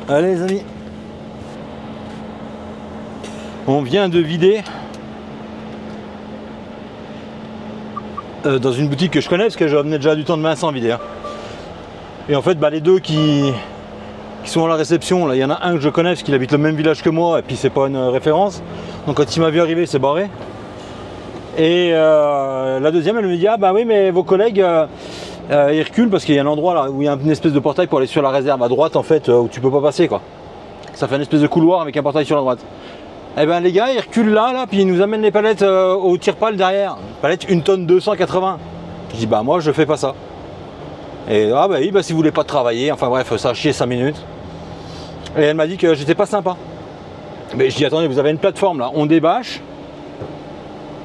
Allez les amis, on vient de vider dans une boutique que je connais parce que j'en ai déjà du temps de Vincent vider. Hein. Et en fait bah, les deux qui sont à la réception, là il y en a un que je connais parce qu'il habite le même village que moi et puis c'est pas une référence. Donc quand il m'a vu arriver, c'est barré. Et la deuxième, elle me dit ah bah oui mais vos collègues ils reculent parce qu'il y a un endroit là où il y a une espèce de portail pour aller sur la réserve à droite en fait où tu peux pas passer quoi. Ça fait une espèce de couloir avec un portail sur la droite. Et ben les gars ils reculent là puis ils nous amènent les palettes au tire-pale derrière. Palette 1 tonne 280. Je dis bah moi je fais pas ça. Et ah bah oui bah si vous voulez pas travailler, enfin bref ça a chié 5 minutes. Et elle m'a dit que j'étais pas sympa. Mais je dis attendez vous avez une plateforme là, on débâche.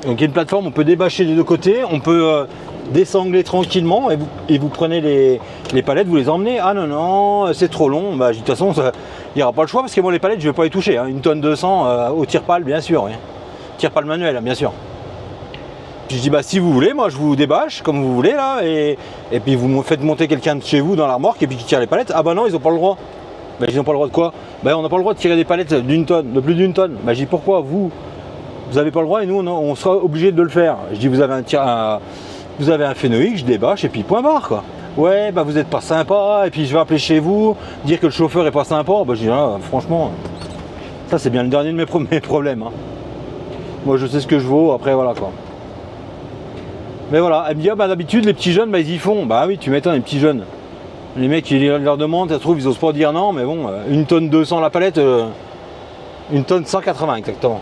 Donc il y a une plateforme, on peut débâcher des deux côtés, on peut désangler tranquillement et vous prenez les palettes, vous les emmenez. Ah non, non, c'est trop long. Bah, de toute façon, il n'y aura pas le choix parce que moi les palettes, je ne vais pas les toucher. Hein. 1 tonne 200 au tire-pale, bien sûr. Oui. Tire-pale manuel, bien sûr. Puis je dis, bah si vous voulez, moi je vous débâche comme vous voulez là et puis vous me faites monter quelqu'un de chez vous dans la remorque et puis qui tire les palettes. Ah bah non, ils n'ont pas le droit. Bah, ils n'ont pas le droit de quoi? Bah on n'a pas le droit de tirer des palettes d'1 tonne, de plus d'1 tonne. Bah je dis pourquoi vous n'avez pas le droit et nous on sera obligé de le faire. Je dis vous avez un phénoïque, je débâche et puis point barre quoi. Ouais bah vous êtes pas sympa et puis je vais appeler chez vous, dire que le chauffeur est pas sympa. Bah je dis ah, franchement, ça c'est bien le dernier de mes problèmes. Hein. Moi je sais ce que je vaux, après voilà quoi. Mais voilà, elle me dit ah, bah d'habitude les petits jeunes bah, ils y font. Bah oui tu m'étonnes les petits jeunes. Les mecs ils leur demandent, ça se trouve ils osent pas dire non mais bon, 1 tonne 200 la palette, 1 tonne 180 exactement.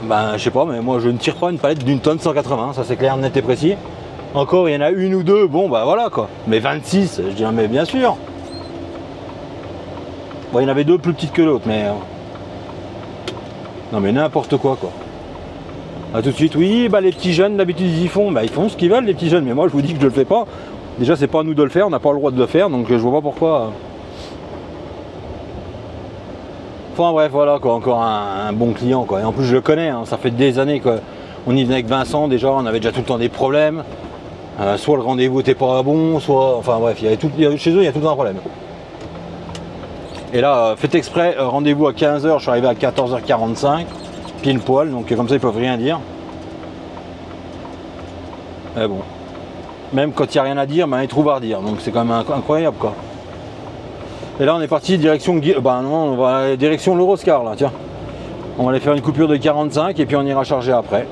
Ben je sais pas, mais moi je ne tire pas une palette d'1 tonne 180, ça c'est clair, net et précis. Encore il y en a une ou deux, bon bah voilà quoi. Mais 26, je dis mais bien sûr. Bon il y en avait deux plus petites que l'autre, mais non mais n'importe quoi. A tout de suite, oui bah les petits jeunes d'habitude ils y font, bah ils font ce qu'ils veulent les petits jeunes, mais moi je vous dis que je le fais pas. Déjà c'est pas à nous de le faire, on n'a pas le droit de le faire, donc je vois pas pourquoi. Enfin bref voilà quoi, encore un bon client quoi. Et en plus je le connais, hein, ça fait des années qu'on y venait avec Vincent déjà, on avait déjà tout le temps des problèmes. Soit le rendez-vous n'était pas bon, soit. Enfin bref, chez eux il y a tout le temps un problème. Et là, faites exprès, rendez-vous à 15h, je suis arrivé à 14h45, pile poil, donc comme ça ils peuvent rien dire. Mais bon. Même quand il n'y a rien à dire, ben, ils trouvent à redire, donc c'est quand même incroyable quoi. Et là on est parti direction non, on va direction l'Euroscar là, tiens. On va aller faire une coupure de 45 et puis on ira charger après.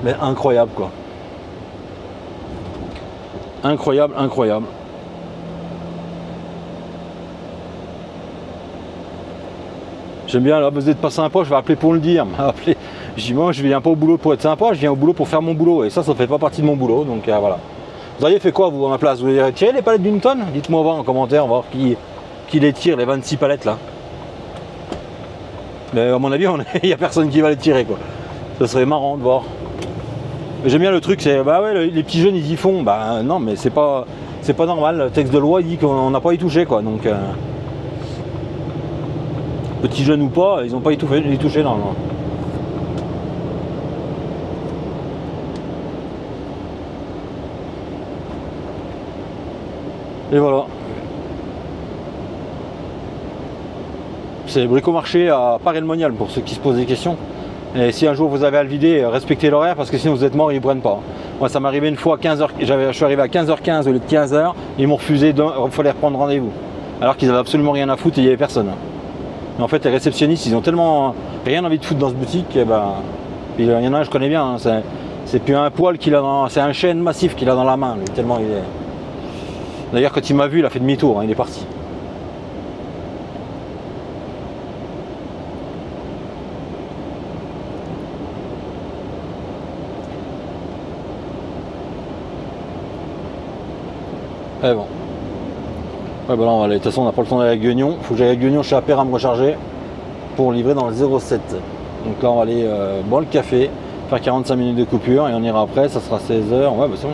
Mais incroyable quoi. Incroyable, incroyable. J'aime bien, là vous n'êtes pas sympa, je vais appeler pour le dire. Je dis moi je viens pas au boulot pour être sympa, je viens au boulot pour faire mon boulot. Et ça fait pas partie de mon boulot, donc voilà. Vous auriez fait quoi vous à ma place? Vous auriez tiré les palettes d'1 tonne? Dites-moi en commentaire, on va voir qui les tire, les 26 palettes là. Mais à mon avis, il n'y a personne qui va les tirer quoi. Ça serait marrant de voir. J'aime bien le truc, c'est bah ouais les petits jeunes ils y font. Bah non mais c'est pas normal. Le texte de loi il dit qu'on n'a pas y touché quoi. Donc petits jeunes ou pas, ils n'ont pas y touché normalement. Et voilà. C'est Bricomarché à Paray-le-Monial pour ceux qui se posent des questions. Et si un jour vous avez à le vider, respectez l'horaire parce que sinon vous êtes mort, ils ne prennent pas. Moi ça m'est arrivé une fois à 15h, je suis arrivé à 15h15 au lieu de 15h, ils m'ont refusé, il fallait reprendre rendez-vous. Alors qu'ils n'avaient absolument rien à foutre et il n'y avait personne. Mais en fait les réceptionnistes ils ont tellement rien envie de foutre dans ce boutique, et ben, il y en a un je connais bien, hein, c'est plus un poil qu'il a dans, c'est un chêne massif qu'il a dans la main, lui, tellement il est. D'ailleurs quand il m'a vu il a fait demi-tour, hein, il est parti. Et bon. Ouais, bah là, on va aller. De toute façon, on n'a pas le temps d'aller à Guignon. Il faut que j'aille à Guignon chez Apéra me recharger pour livrer dans le 07. Donc là, on va aller boire le café, faire 45 minutes de coupure et on ira après. Ça sera 16h. Ouais, bah c'est bon.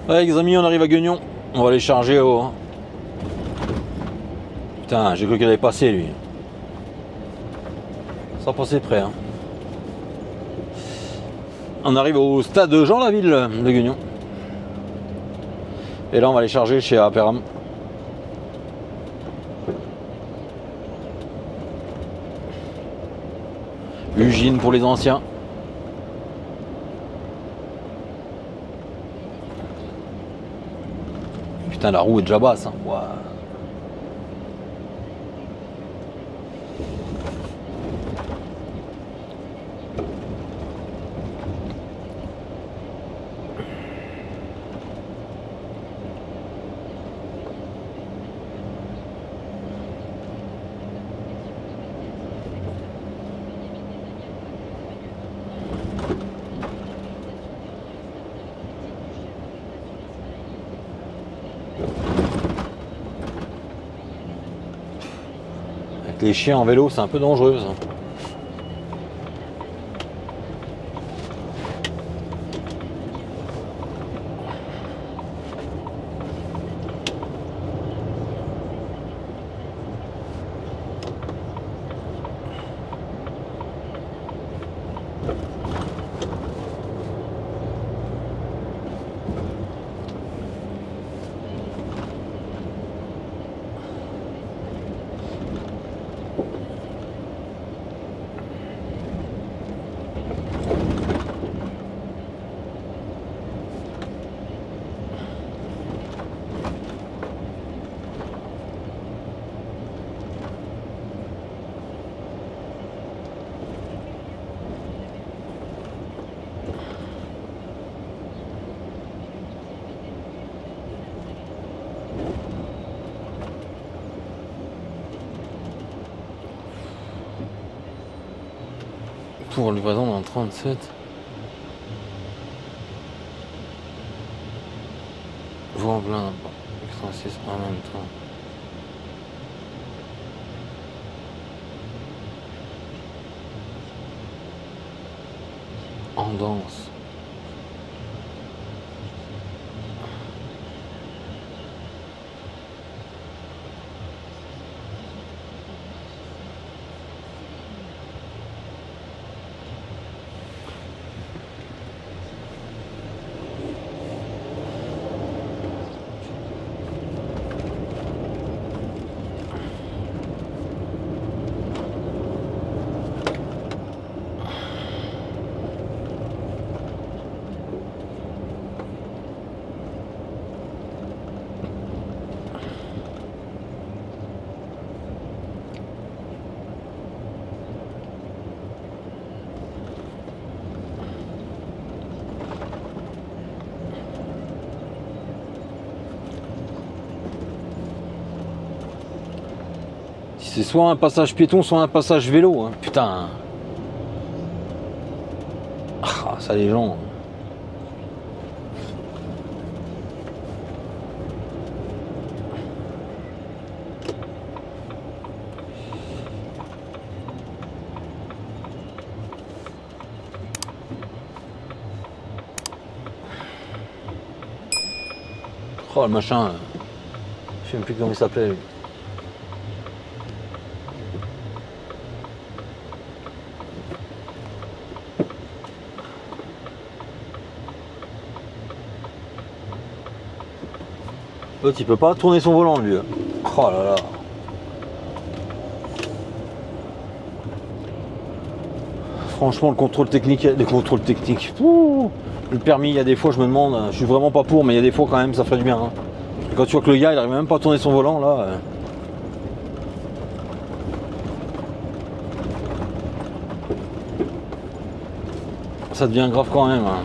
Ouais les amis, on arrive à Guignon. On va aller charger au... Putain, j'ai cru qu'il allait passer lui. Ça passait près hein. On arrive au stade Jean Laville de Guignon. Et là on va aller charger chez Aperam. Ugine pour les anciens. Putain la roue est déjà basse hein. Wow. Avec les chiens en vélo c'est un peu dangereux ça. Pour livraison dans 37. Vous en plein, 86 en même temps. En danse. C'est soit un passage piéton, soit un passage vélo. Hein. Putain. Ah, ça les gens. Oh le machin. Je sais même plus comment il s'appelait lui. L'autre il peut pas tourner son volant lui. Oh là là. Franchement le contrôle technique, le permis, il y a des fois je me demande, je suis vraiment pas pour, mais il y a des fois quand même ça ferait du bien. Hein. Quand tu vois que le gars il arrive même pas à tourner son volant là. Ça devient grave quand même. Hein.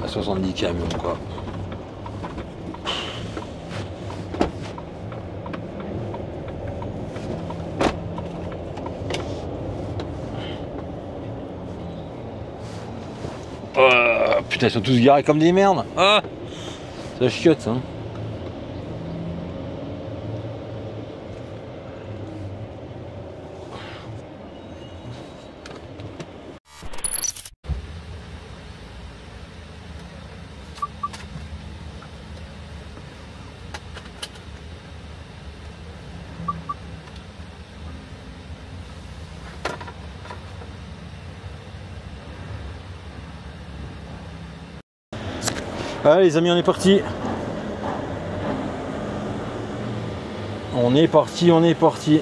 À 70 camions quoi. Putain, ils sont tous garés comme des merdes. Ah, ça chiotte ça. Allez les amis, on est parti. On est parti, on est parti.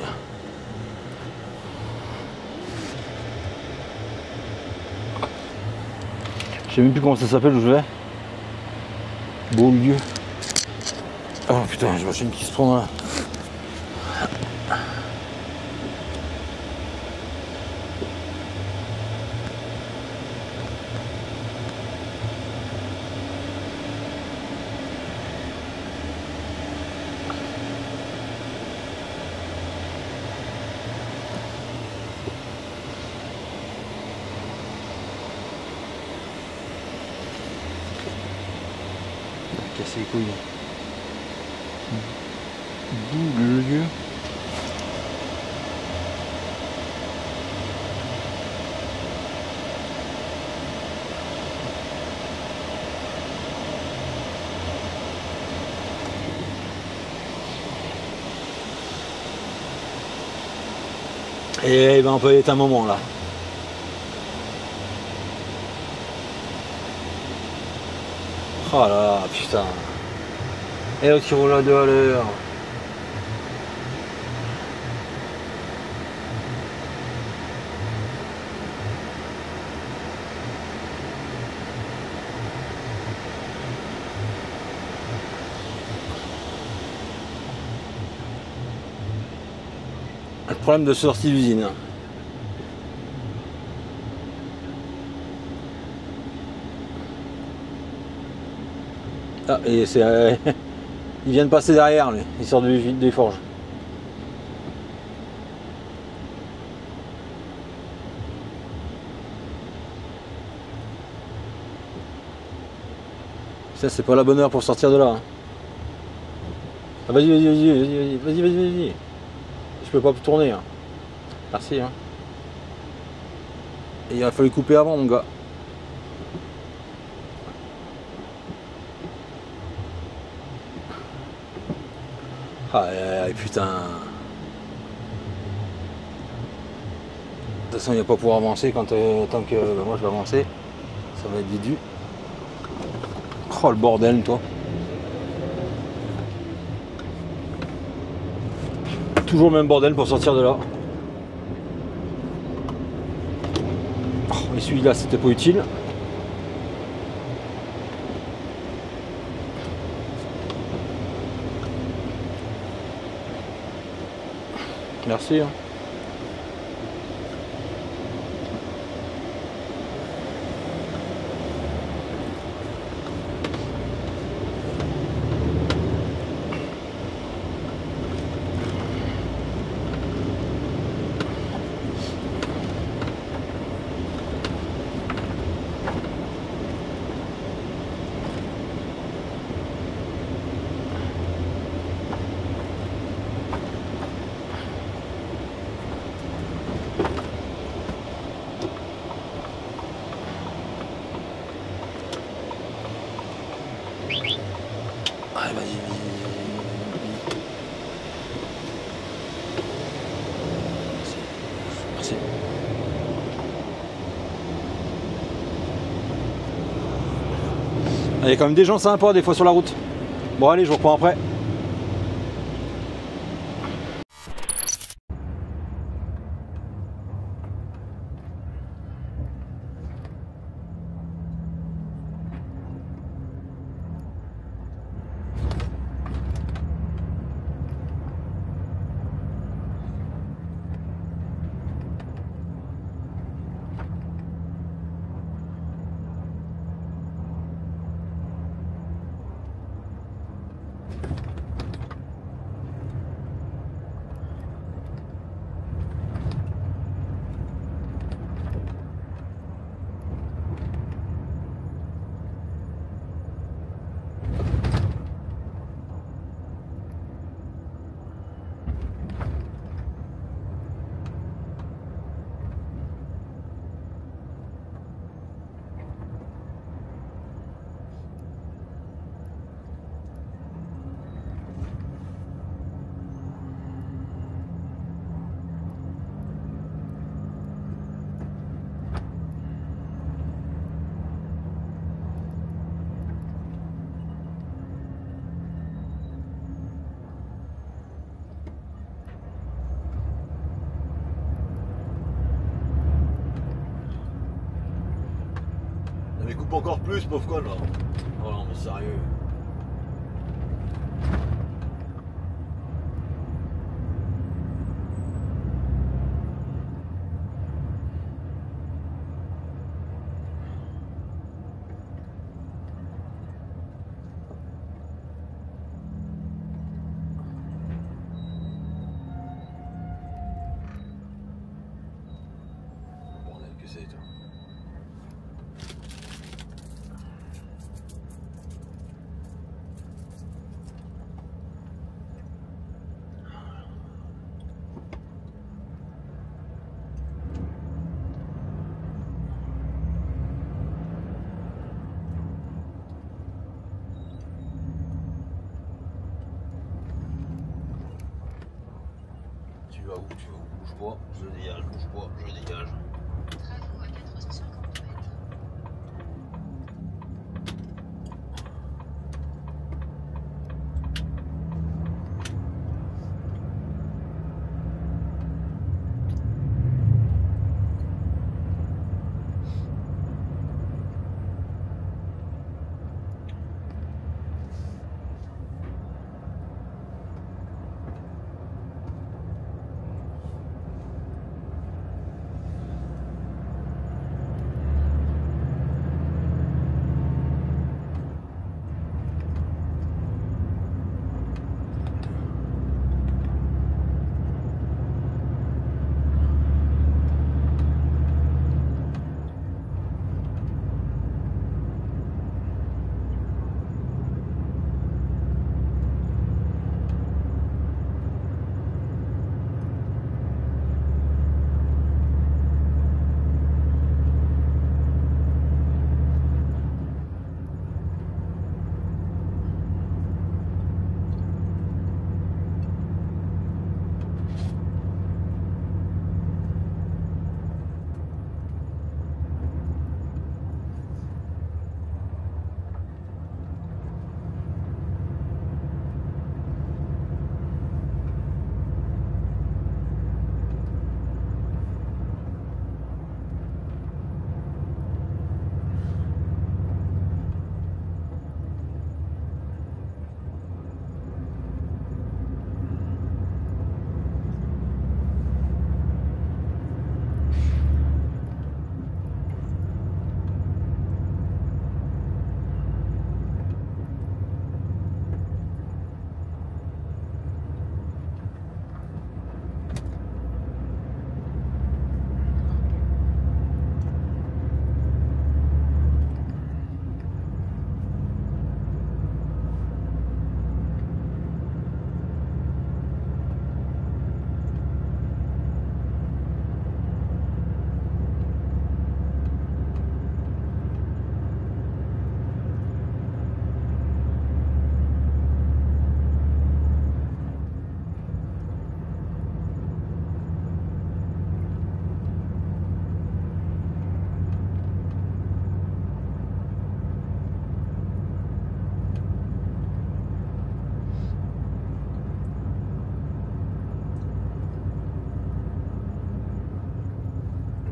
Je sais même plus comment ça s'appelle où je vais. Beaulieu. Oh putain, j'ai ma chaîne qui se prend là. Casser les couilles. Beaulieu. Et ben on peut y être un moment là. Oh là là, putain. Et l'autre qui roule à 2 à l'heure. Le problème de sortie d'usine. Ah, et c'est. Il vient de passer derrière, lui. Il sort des forges. Ça, c'est pas la bonne heure pour sortir de là. Hein. Ah, vas-y, vas-y, vas-y, vas-y, vas-y, vas-y, vas-y. Je peux pas tourner. Hein. Merci. Hein. Et il a fallu couper avant, mon gars. Ah putain. De toute façon il va pas pouvoir avancer quand tant que moi je vais avancer. Ça va être vidu. Oh le bordel toi. Toujours le même bordel pour sortir de là. Oh, et celui-là c'était pas utile. Merci. Hein. Allez, vas-y, vas-y. Merci. Il y a quand même des gens sympas des fois sur la route. Bon allez, je vous reprends après. Mais coupe encore plus, pauvre con là. Oh non mais sérieux. Bordel que c'est toi. Tu vas où? Bouge pas, je dégage, bouge pas, je dégage. Travaux à 450 mètres.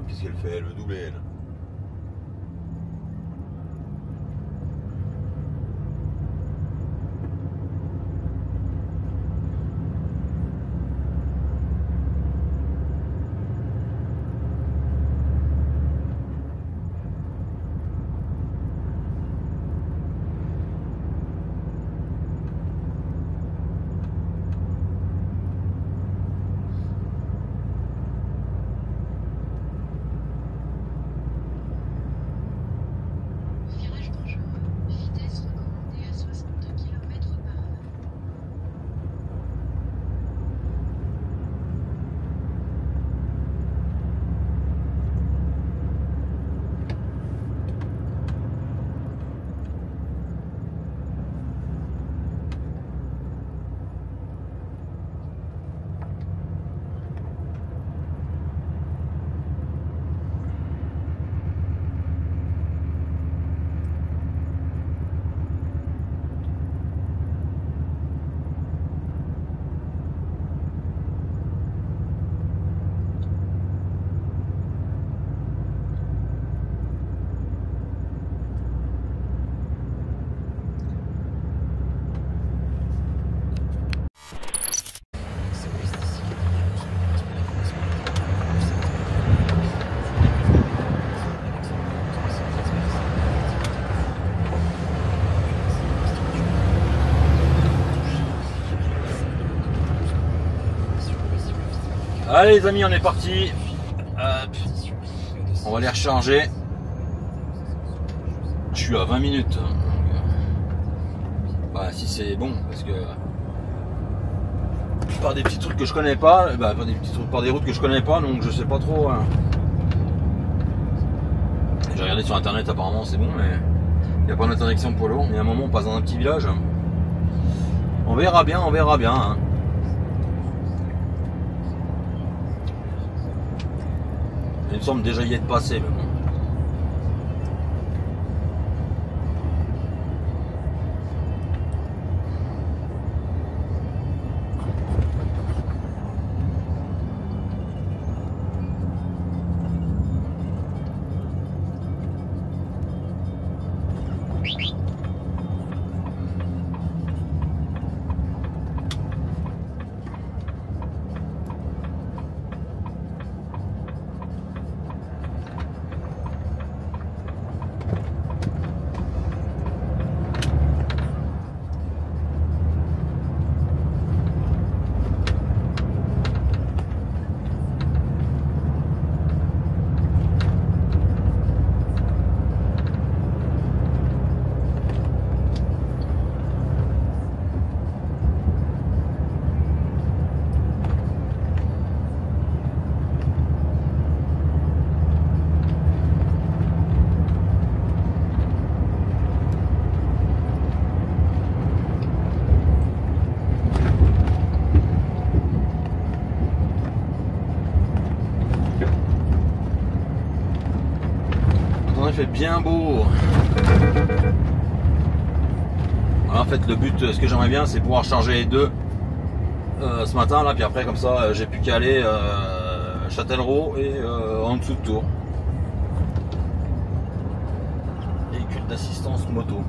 Qu'est-ce qu'elle fait? Elle veut doubler elle. Allez les amis, on est parti. On va les recharger. Je suis à 20 minutes. Bah, si c'est bon, parce que par des petits trucs que je connais pas, bah, par des routes que je connais pas, donc je sais pas trop. Hein. J'ai regardé sur internet, apparemment c'est bon, mais il n'y a pas d'interdiction poids lourd. Mais à un moment on passe dans un petit village. On verra bien, on verra bien. Hein. Il me semble déjà y être passé, mais bon. Il fait bien beau. Voilà, en fait le but, ce que j'aimerais bien, c'est pouvoir charger les deux ce matin là, puis après comme ça j'ai plus qu'à aller Châtellerault et en dessous de Tours. Véhicule d'assistance moto.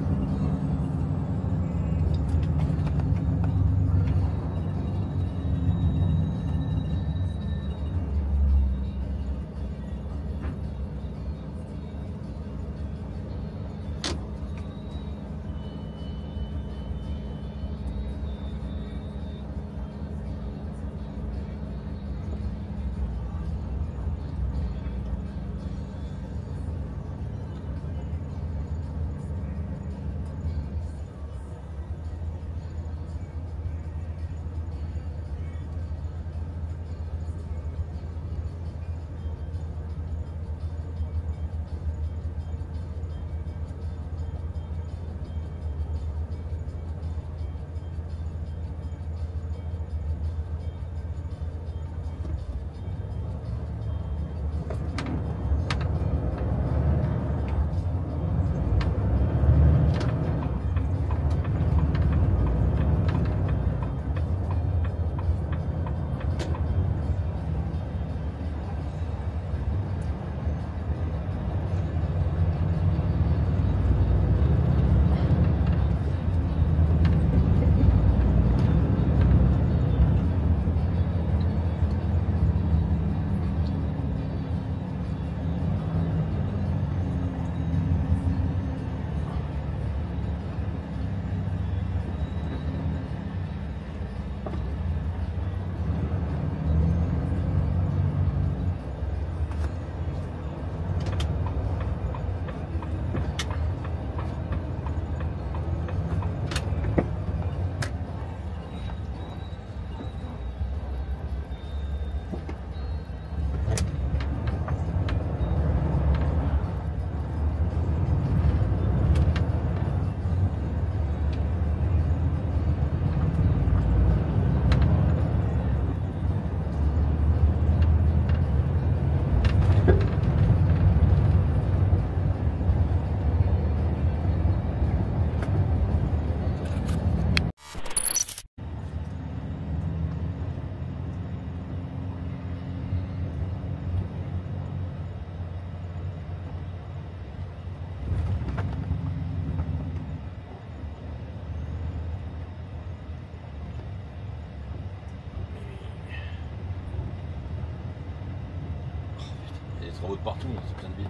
Travaux de partout, c'est plein de villes.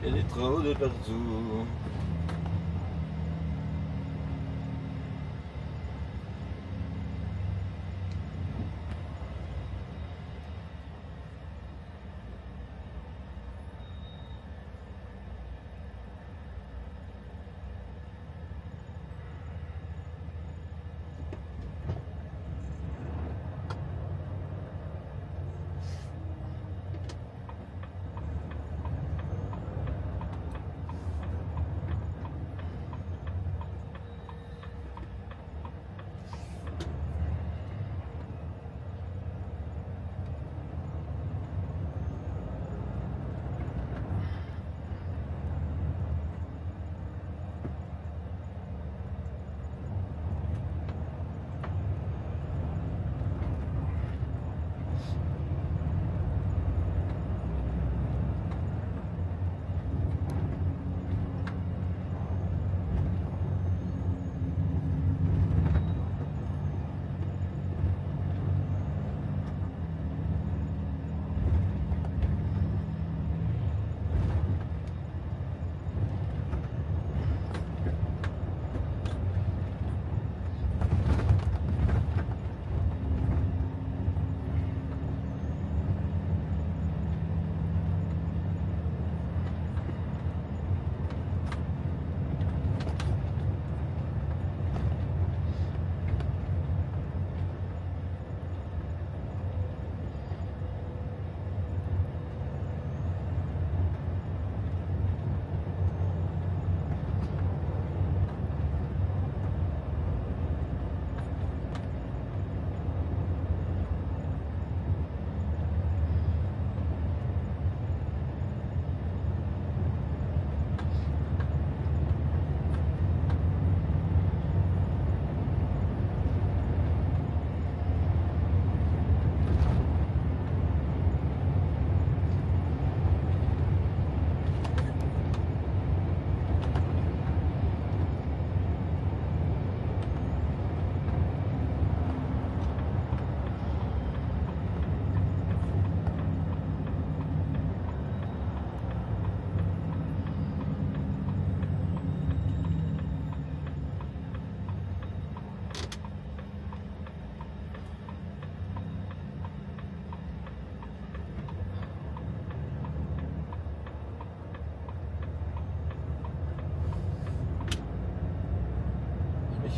Et Métro de partout.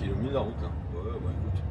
Il est au milieu de la route là. Ouais, bah écoute.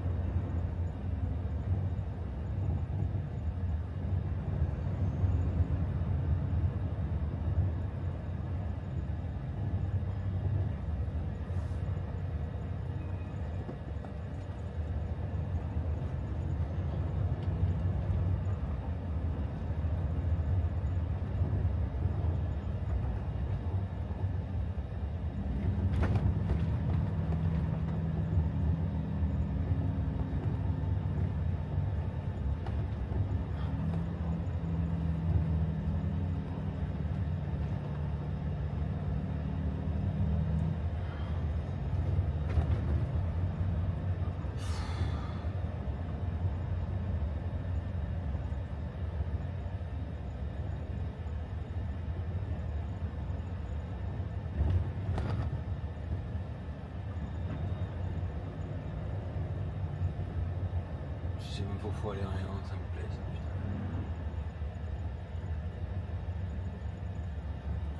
Je sais même pas où faut aller, rien, ça me plaît ça, putain.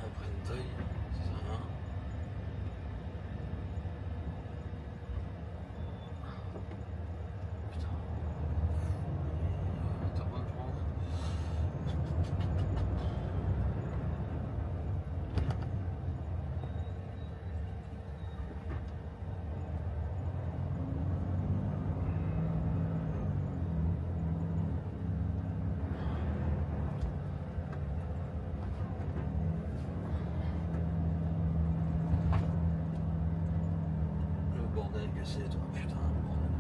Après une taille, c'est rien. Putain. T'as pas de prendre. Bordel que c'est toi, putain, bordel.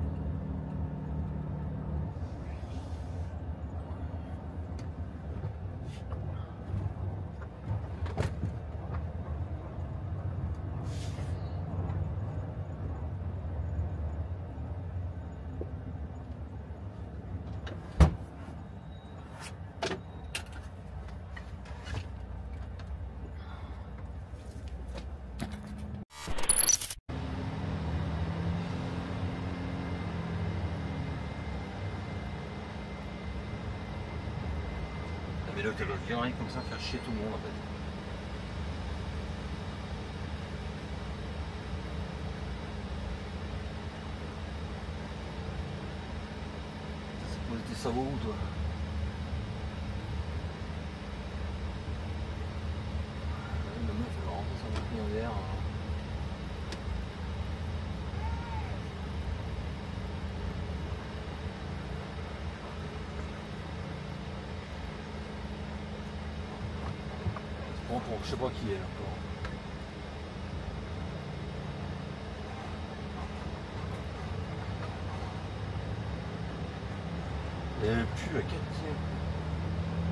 le conneries comme ça, faire chier tout le monde en fait. Tes sabots où toi? La meuf elle va rentrer son bouquin en l'air. C'est bon pour je sais pas qui est là encore. Il y a même plus à 4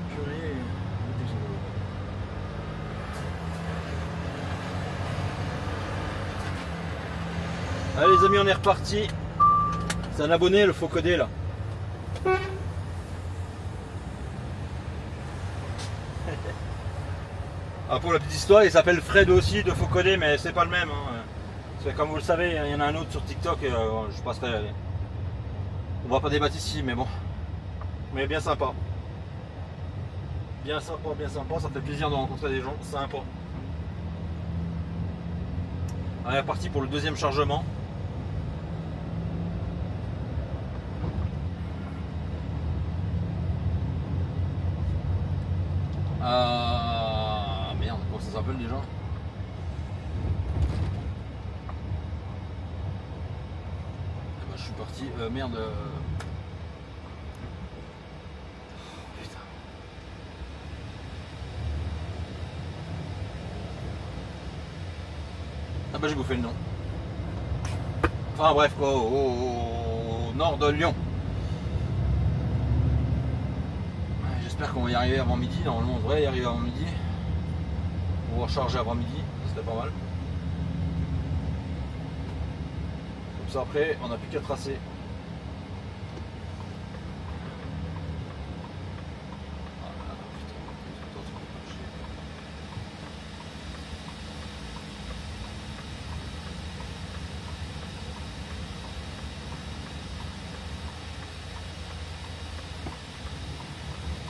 purée. Allez les amis, on est reparti. C'est un abonné, le faux codé là. Ah, pour la petite histoire, il s'appelle Fred aussi de faux codé, mais c'est pas le même. Hein. Parce que comme vous le savez, il y en a un autre sur TikTok. Je passerai. On va pas débattre ici, mais bon. Mais bien sympa. Bien sympa, ça fait plaisir de rencontrer des gens sympas. Allez, parti pour le deuxième chargement. Merde, comment ça s'appelle déjà? Eh ben, je suis parti. Merde. Putain. Ah bah j'ai bouffé le nom. Enfin bref quoi, au nord de Lyon. J'espère qu'on va y arriver avant midi. Normalement on devrait y arriver avant midi. On va recharger avant midi, c'était pas mal. Comme ça après on n'a plus qu'à tracer.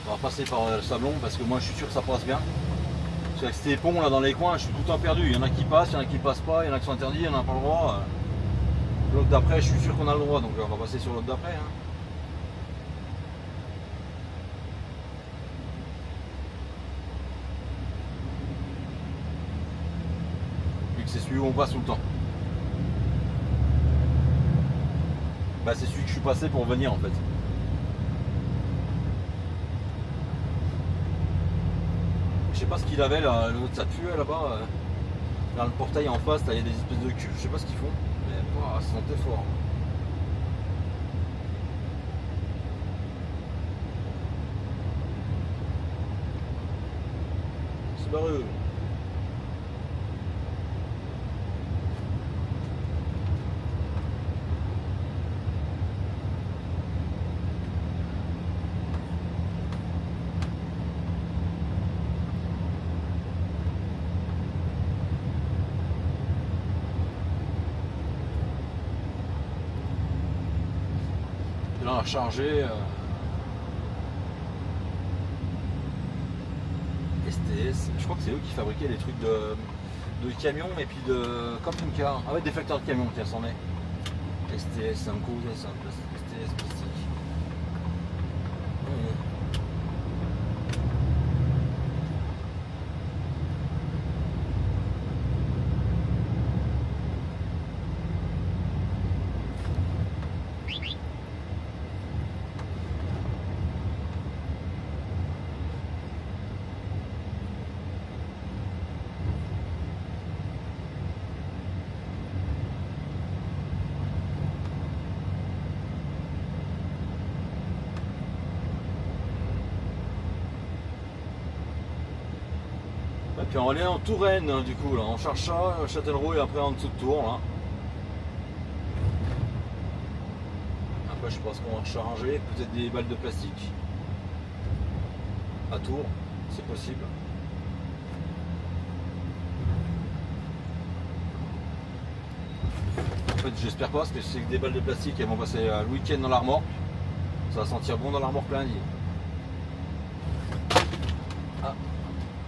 On va passer par le Sablon parce que moi je suis sûr que ça passe bien. Parce qu'avec ces ponts là dans les coins, je suis tout le temps perdu. Il y en a qui passent, il y en a qui passent pas, il y en a qui sont interdits, il y en a pas le droit. L'autre d'après, je suis sûr qu'on a le droit, donc on va passer sur l'autre d'après. Hein. Vu que c'est celui où on passe tout le temps. Bah c'est celui que je suis passé pour venir en fait. Je sais pas ce qu'il avait là, l'autre ça pue là-bas. Dans le portail en face, il y a des espèces de cuves, je sais pas ce qu'ils font. Mais oh, ça sentait fort. C'est barreux. Là on a chargé STS, je crois que c'est eux qui fabriquaient les trucs de camions et puis de camping-car. Ah ouais, des facteurs de camions, tiens, c'en est. STS, ça me causait ça, STS plastique. Et puis on va aller en Touraine du coup là, on charge ça, Châtellerault et après en dessous de Tours là. Après je pense qu'on va recharger peut-être des balles de plastique à Tours, c'est possible. En fait j'espère pas parce que c'est que des balles de plastique elles vont passer le week-end dans la remorque. Ça va sentir bon dans la remorque lundi.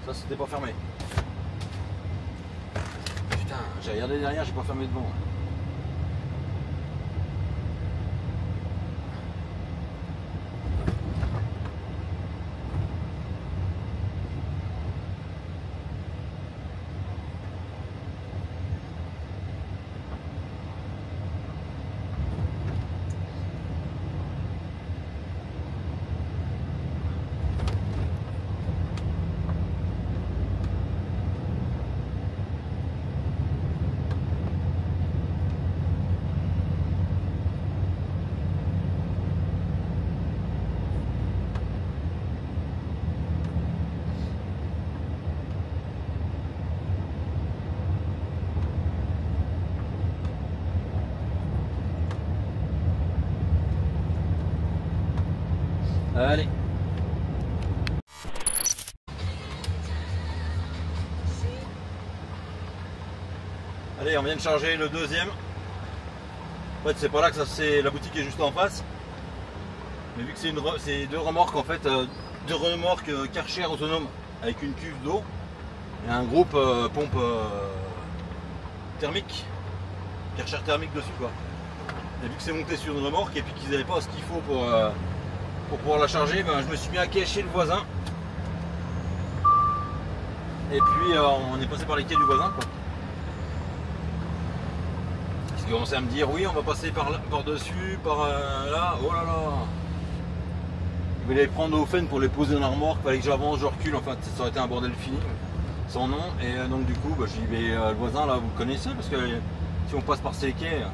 Ça c'était pas fermé. Putain, j'ai regardé derrière, j'ai pas fermé devant. Allez. Allez, on vient de charger le deuxième. En fait, c'est pas là que ça, c'est la boutique est juste en face. Mais vu que c'est deux remorques en fait, deux remorques Karcher autonomes avec une cuve d'eau et un groupe pompe thermique, Karcher thermique dessus quoi. Et vu que c'est monté sur une remorque et puis qu'ils n'avaient pas ce qu'il faut pour pouvoir la charger, ben, je me suis mis à quai chez le voisin. Et puis on est passé par les quais du voisin quoi. Ils commençaient à me dire oui on va passer par dessus, par là, oh là là. Ils voulaient les prendre au Fen pour les poser dans la remorque, fallait que j'avance, je recule, enfin ça aurait été un bordel fini, sans nom. Et donc du coup bah, je dis mais le voisin là vous le connaissez parce que si on passe par ces quais.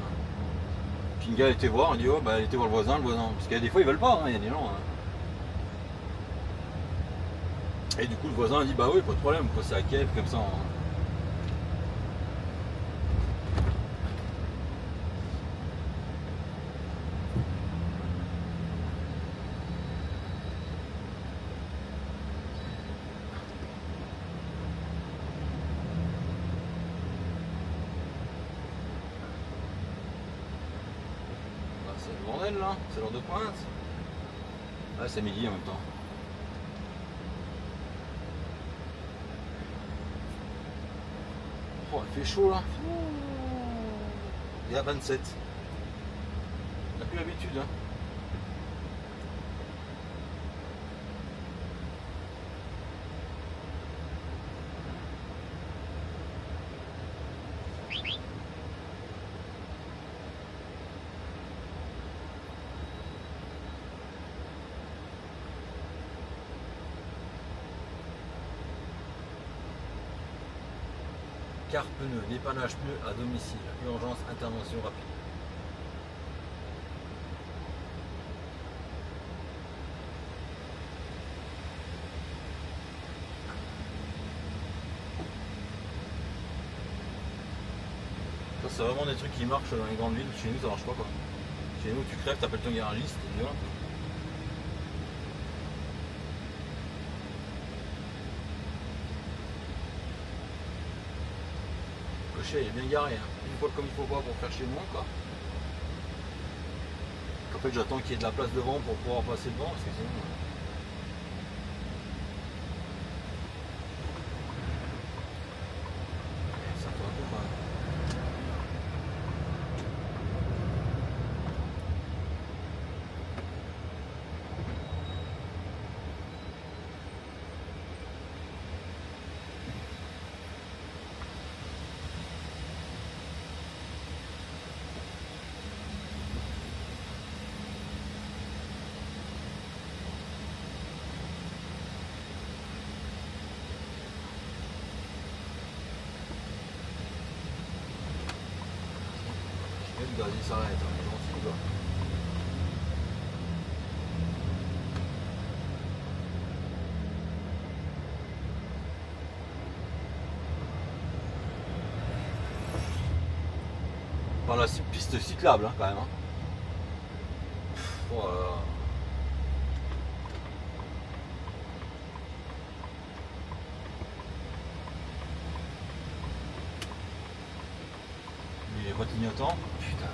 Puis une gars était voir, il dit oh bah était voir le voisin, parce qu'il y a des fois ils veulent pas, hein, il y a des gens. Hein. Et du coup le voisin a dit bah oui pas de problème, vous passez à quai comme ça. Hein. C'est le bordel là, c'est l'heure de pointe. Ah c'est midi en même temps. Oh il fait chaud là. Il y a 27. On n'a plus l'habitude hein. Carte pneu, dépannage pneu à domicile, urgence, intervention rapide. Ça c'est vraiment des trucs qui marchent dans les grandes villes, chez nous ça marche pas quoi. Chez nous tu crèves, t'appelles ton garagiste, et voilà. Il est bien garé, hein. Une fois comme il faut pas pour faire chez moi quoi. En fait j'attends qu'il y ait de la place devant pour pouvoir passer devant parce que sinon. Ça tourne un peu quand même. Le gaz il s'arrête, on est gentil quoi. Par la piste cyclable hein, quand même. Hein. Oh là là. Il est reclignotant. Putain.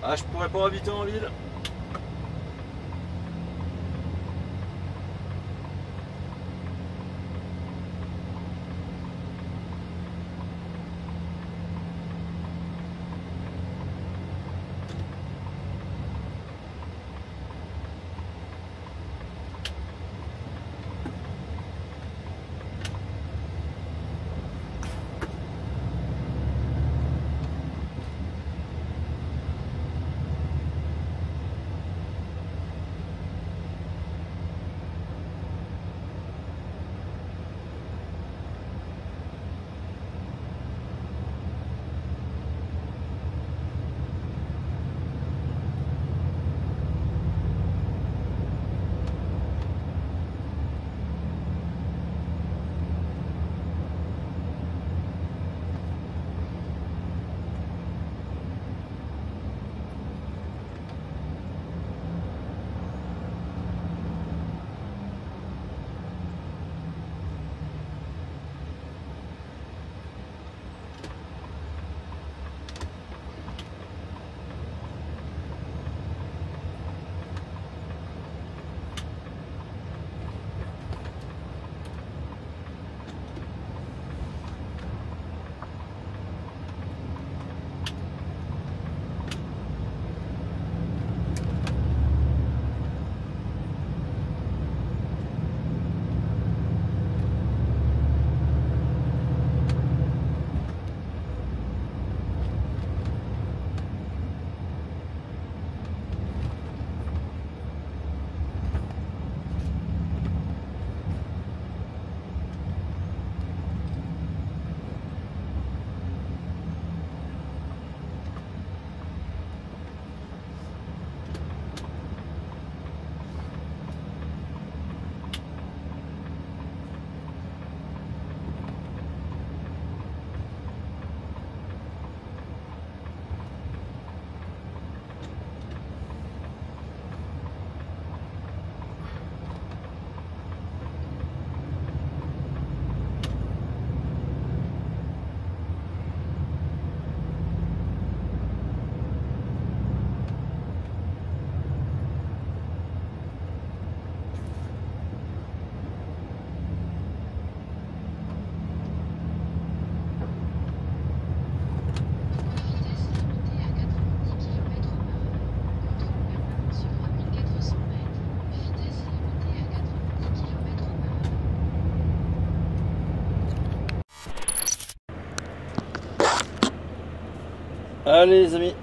Ah je pourrais pas habiter en ville. Allez les amis,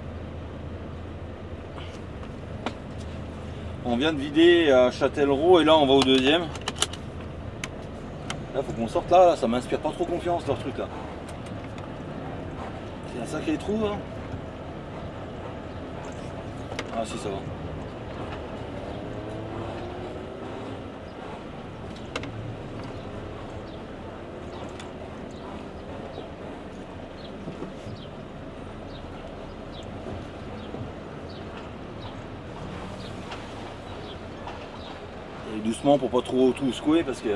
on vient de vider à Châtellerault et là on va au deuxième. Là faut qu'on sorte là, ça m'inspire pas trop confiance leur truc là. C'est un sacré trou hein. Ah si ça va. Et doucement pour pas trop tout secouer parce que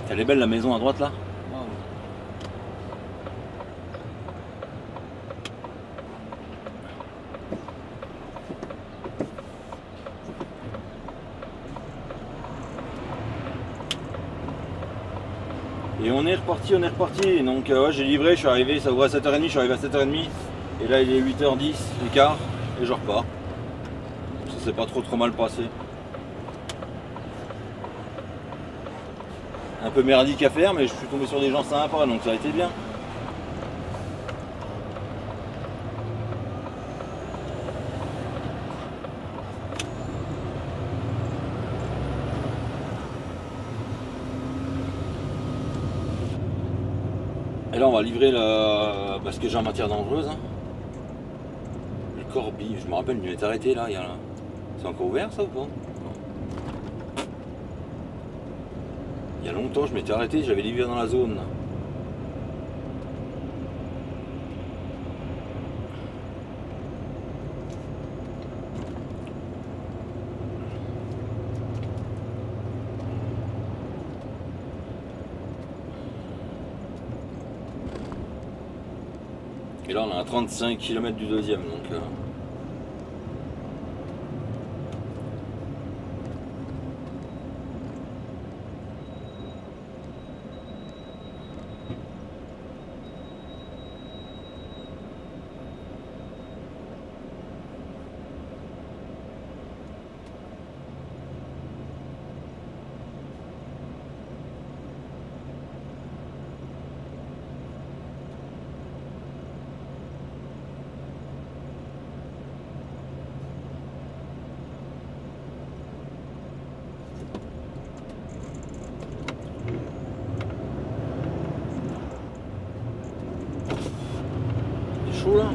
elle est belle la maison à droite là. Wow. Et on est reparti. Donc ouais, j'ai livré, je suis arrivé, ça ouvrait à 7h30, je suis arrivé à 7h30. Et là il est 8h10, l'écart, et je repars. Ça s'est pas trop mal passé. Un peu merdique à faire, mais je suis tombé sur des gens sympas, donc ça a été bien. Et là on va livrer parce que j'ai en matière dangereuse. Hein. Le Corby, je me rappelle, il m'est arrêté là. C'est encore ouvert ça ou pas? Il y a longtemps je m'étais arrêté, j'avais livré dans la zone. Là. Et là on est à 35 km du deuxième donc. Chaud là.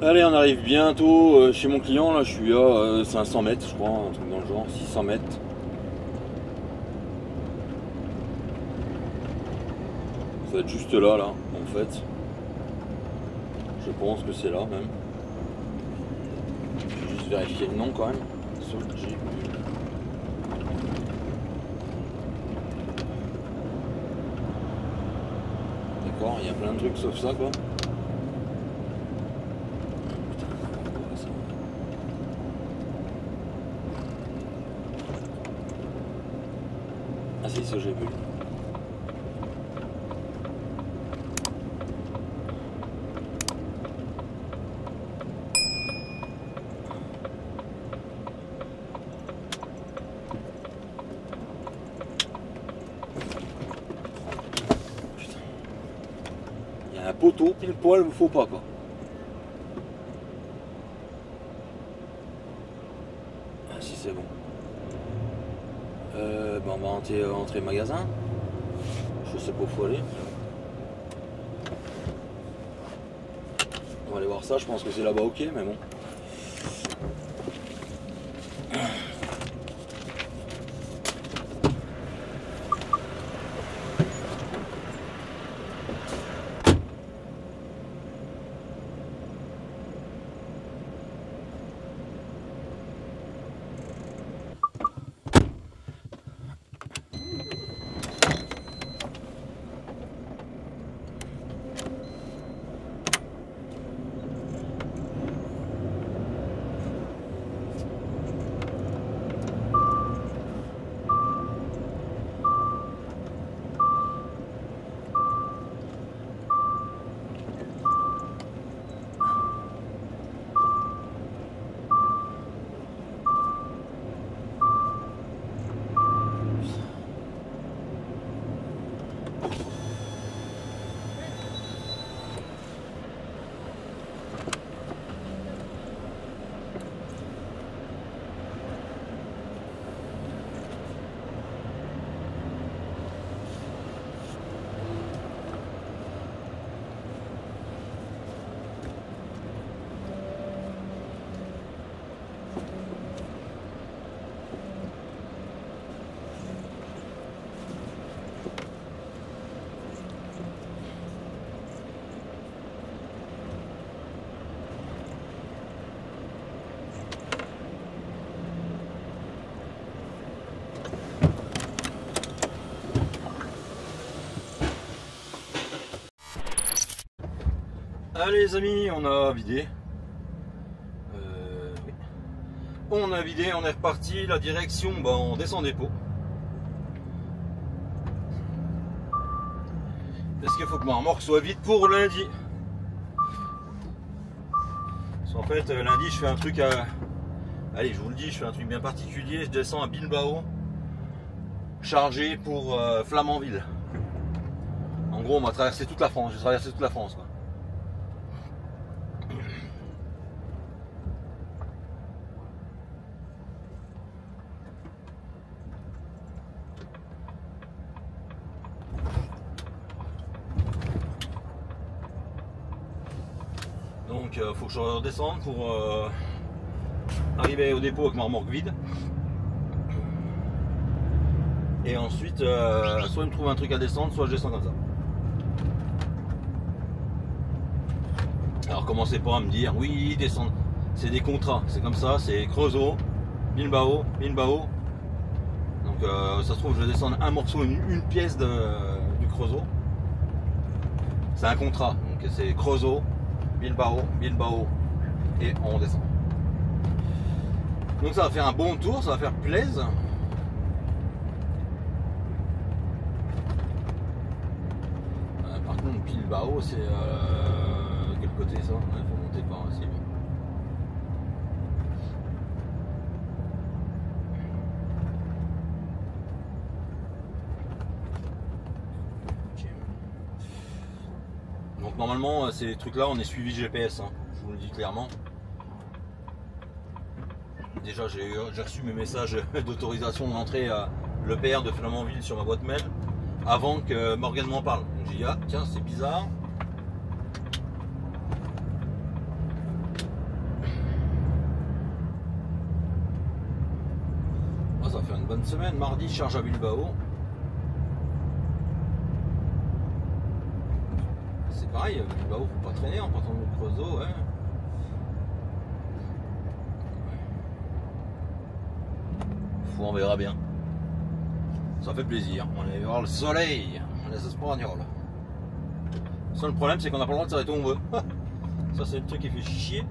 Allez, on arrive bientôt chez mon client. Là, je suis à 500 mètres, je crois, un truc dans le genre, 600 mètres. Ça va être juste là, en fait. Je pense que c'est là, même. Je vais juste vérifier le nom, quand même. Sur le Jeep. D'accord, il y a plein de trucs sauf ça, quoi. Ah si, ça j'ai vu. Putain. Il y a un poteau pile poil, il faut pas quoi. Ah si c'est bon. On va entrer magasin. Je sais pas où faut aller. On va aller voir ça, je pense que c'est là-bas, ok, mais bon. Allez les amis, on a vidé. Oui. On a vidé, on est reparti. La direction, on descend dépôt. Parce qu'il faut que ma remorque soit vide pour lundi. Parce qu'en fait, lundi, je fais un truc à... Allez, je vous le dis, je fais un truc bien particulier. Je descends à Bilbao, chargé pour Flamanville. En gros, on va traverser toute la France. J'ai traversé toute la France, quoi. Donc faut que je redescende pour arriver au dépôt avec ma remorque vide. Et ensuite soit il me trouve un truc à descendre, soit je descends comme ça. Alors commencez pas à me dire oui descendre, c'est des contrats, c'est comme ça, c'est Creusot, Bilbao, Bilbao. Donc ça se trouve je vais descendre un morceau, une pièce du Creusot. C'est un contrat, donc c'est Creusot, Bilbao, Bilbao, et on descend. Donc ça va faire un bon tour, ça va faire plaisir. Par contre Bilbao c'est quel côté ça? Il faut monter par ici. Donc normalement ces trucs là on est suivi GPS, hein, je vous le dis clairement. Déjà j'ai reçu mes messages d'autorisation d'entrée à l'EPR de Flamanville sur ma boîte mail avant que Morgan m'en parle. Donc j'ai dit ah tiens c'est bizarre. de semaine, mardi, charge à Bilbao. C'est pareil, Bilbao, faut pas traîner en partant de Creusot, hein. On verra bien. Ça fait plaisir. On est voir le soleil, les Espagnols. Le seul problème, c'est qu'on n'a pas le droit de s'arrêter où on veut. Ça, c'est le truc qui fait chier.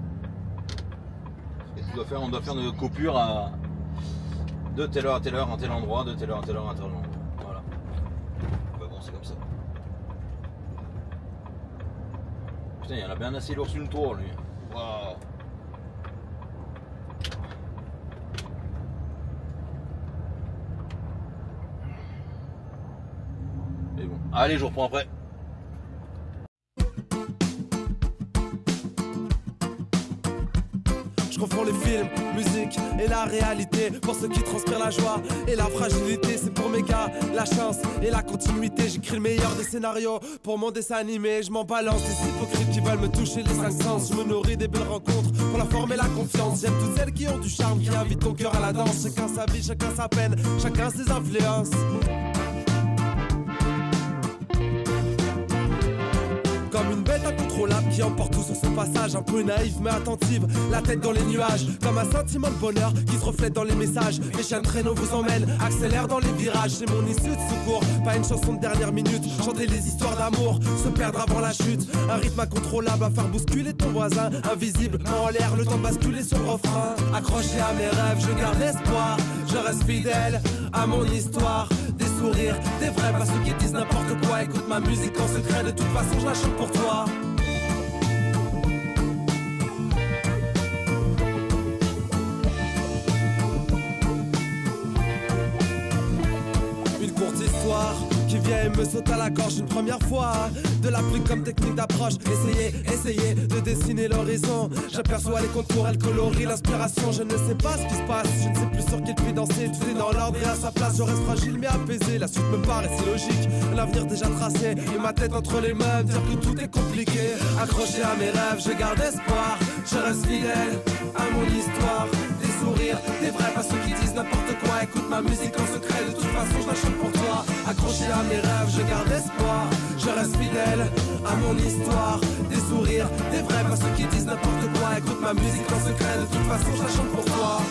On doit faire une coupure de telle heure à telle heure, à tel endroit, de telle heure à telle heure, à tel endroit. Voilà. Bah bon, c'est comme ça. Putain, il y en a bien assez lourd sur le tour, lui. Waouh. Mais bon. Allez, je reprends après. Je confonds les films, musique et la réalité. Pour ceux qui transpirent la joie et la fragilité, c'est pour mes gars, la chance et la continuité. J'écris le meilleur des scénarios pour mon dessin animé. Je m'en balance des hypocrites qui veulent me toucher les cinq sens. Je me nourris des belles rencontres pour la forme et la confiance. J'aime toutes celles qui ont du charme, qui invitent ton cœur à la danse. Chacun sa vie, chacun sa peine, chacun ses influences. Comme une bête incontrôlable qui emporte tout sur son passage. Un peu naïve mais attentive, la tête dans les nuages. Comme un sentiment de bonheur qui se reflète dans les messages. Les chiens de traîneau vous emmènent, accélère dans les virages. C'est mon issue de secours, pas une chanson de dernière minute. Chanter les histoires d'amour, se perdre avant la chute. Un rythme incontrôlable à faire bousculer ton voisin. Invisible, en l'air, le temps de basculer sur le refrain. Accroché à mes rêves, je garde espoir. Je reste fidèle à mon histoire. Des sourires, des vrais, pas ceux qui disent n'importe quoi. Écoute ma musique en secret, de toute façon je la chante pour toi. Une courte histoire qui vient et me saute à la gorge une première fois. De la pluie comme technique d'approche. Essayez de dessiner l'horizon. J'aperçois les contours, elle colorie l'inspiration. Je ne sais pas ce qui se passe, je ne sais plus sur quel pied danser. Tout est dans l'ordre et à sa place, je reste fragile mais apaisé. La suite me paraît si logique, l'avenir déjà tracé. Et ma tête entre les mains, dire que tout est compliqué. Accroché à mes rêves, je garde espoir. Je reste fidèle à mon histoire. Des sourires, des vrais, pas ceux qui disent n'importe quoi. Écoute ma musique en secret, de toute façon je la chante pour toi. Accroché à mes rêves, je garde espoir. Je reste fidèle à mon histoire. Des sourires, des vrais, pas ceux qui disent n'importe quoi. Écoute ma musique en secret, de toute façon je la chante pour toi.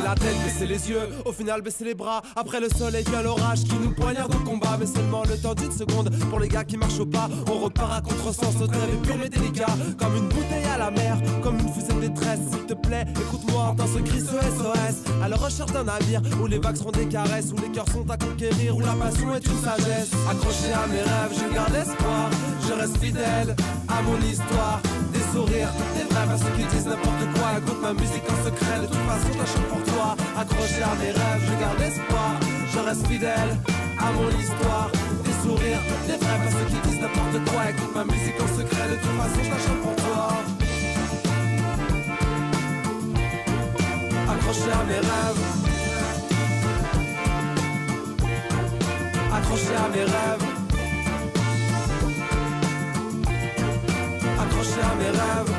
La tête, baisser les yeux, au final baisser les bras. Après le soleil vient l'orage qui nous poignarde au combat. Mais seulement le temps d'une seconde, pour les gars qui marchent au pas. On repart à contresens, notre rêve est pur mais délicat. Comme une bouteille à la mer, comme une fusée de détresse. S'il te plaît, écoute-moi, dans ce cri SOS. À la recherche d'un navire, où les vagues seront des caresses. Où les cœurs sont à conquérir, où la passion est une sagesse. Accroché à mes rêves, je garde espoir. Je reste fidèle à mon histoire. Des sourires, des vrais, pas ceux qui disent n'importe quoi. Écoute ma musique en secret, de toute façon je la chante pour toi. Accroché à mes rêves, je garde espoir. Je reste fidèle à mon histoire. Des sourires, des vrais, pas ceux qui disent n'importe quoi. Écoute ma musique en secret, de toute façon je la chante pour toi. Accroché à mes rêves. Accroché à mes rêves. Accroché à mes rêves.